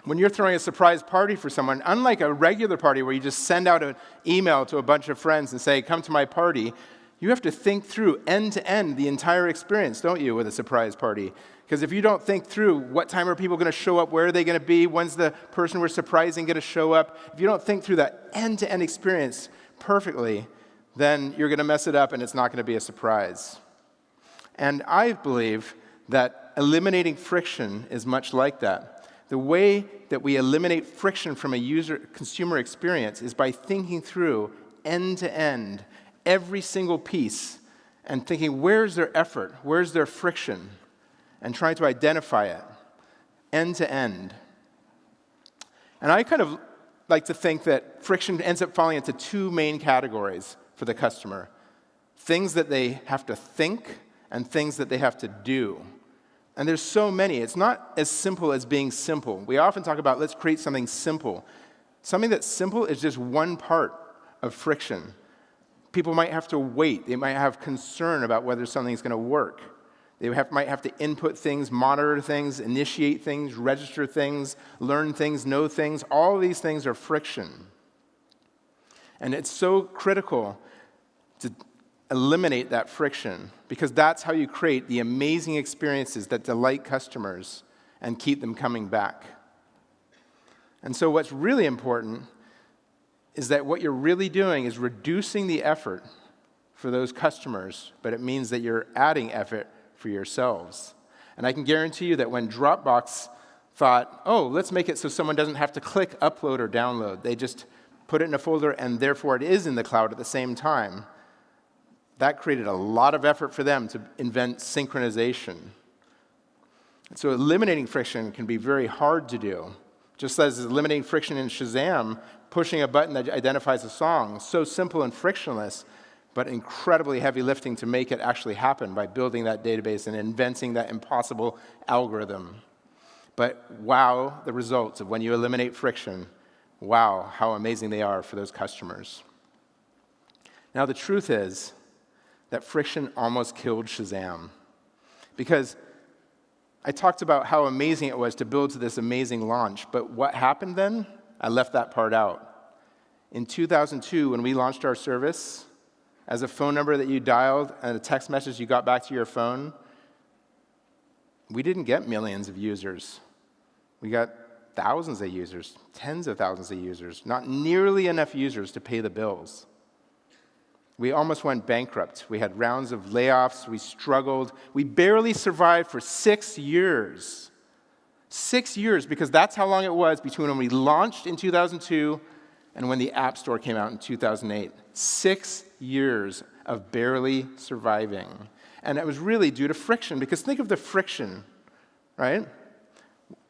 when you're throwing a surprise party for someone, unlike a regular party where you just send out an email to a bunch of friends and say, come to my party, you have to think through end to end the entire experience, don't you, with a surprise party? Because if you don't think through what time are people going to show up, where are they going to be, when's the person we're surprising going to show up, if you don't think through that end-to-end experience perfectly, then you're going to mess it up and it's not going to be a surprise. And I believe that eliminating friction is much like that. The way that we eliminate friction from a consumer experience is by thinking through end-to-end every single piece and thinking, where's their effort, where's their friction, and trying to identify it end to end. And I kind of like to think that friction ends up falling into two main categories for the customer: things that they have to think and things that they have to do. And there's so many. It's not as simple as being simple. We often talk about, let's create something simple. Something that's simple is just one part of friction. People might have to wait. They might have concern about whether something's going to work. They might have to input things, monitor things, initiate things, register things, learn things, know things. All of these things are friction. And it's so critical to eliminate that friction, because that's how you create the amazing experiences that delight customers and keep them coming back. And so what's really important is that what you're really doing is reducing the effort for those customers, but it means that you're adding effort for yourselves. And I can guarantee you that when Dropbox thought, oh, let's make it so someone doesn't have to click upload or download, they just put it in a folder and therefore it is in the cloud at the same time, that created a lot of effort for them to invent synchronization. So eliminating friction can be very hard to do. Just as eliminating friction in Shazam, pushing a button that identifies a song, so simple and frictionless, but incredibly heavy lifting to make it actually happen by building that database and inventing that impossible algorithm. But wow, the results of when you eliminate friction, wow, how amazing they are for those customers. Now the truth is that friction almost killed Shazam, because I talked about how amazing it was to build to this amazing launch, but what happened then? I left that part out. In 2002, when we launched our service, as a phone number that you dialed and a text message you got back to your phone, we didn't get millions of users. We got thousands of users, tens of thousands of users, not nearly enough users to pay the bills. We almost went bankrupt. We had rounds of layoffs. We struggled. We barely survived for 6 years. 6 years, because that's how long it was between when we launched in 2002 and when the App Store came out in 2008. 6 years of barely surviving. And it was really due to friction, because think of the friction, right?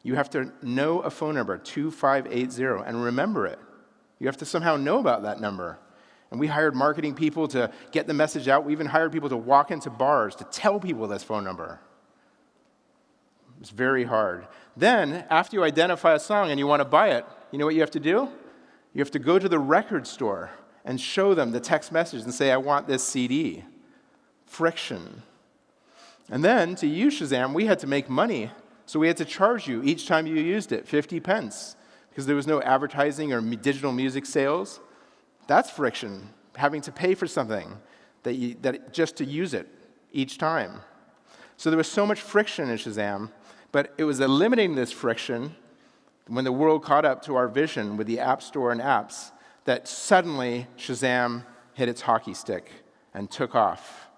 You have to know a phone number, 2580, and remember it. You have to somehow know about that number. And we hired marketing people to get the message out. We even hired people to walk into bars to tell people this phone number. It was very hard. Then, after you identify a song and you want to buy it, you know what you have to do? You have to go to the record store and show them the text message and say, I want this CD. Friction. And then, to use Shazam, we had to make money. So we had to charge you each time you used it, 50 pence, because there was no advertising or digital music sales. That's friction, having to pay for something that just to use it each time. So there was so much friction in Shazam, but it was eliminating this friction when the world caught up to our vision with the App Store and apps that suddenly Shazam hit its hockey stick and took off.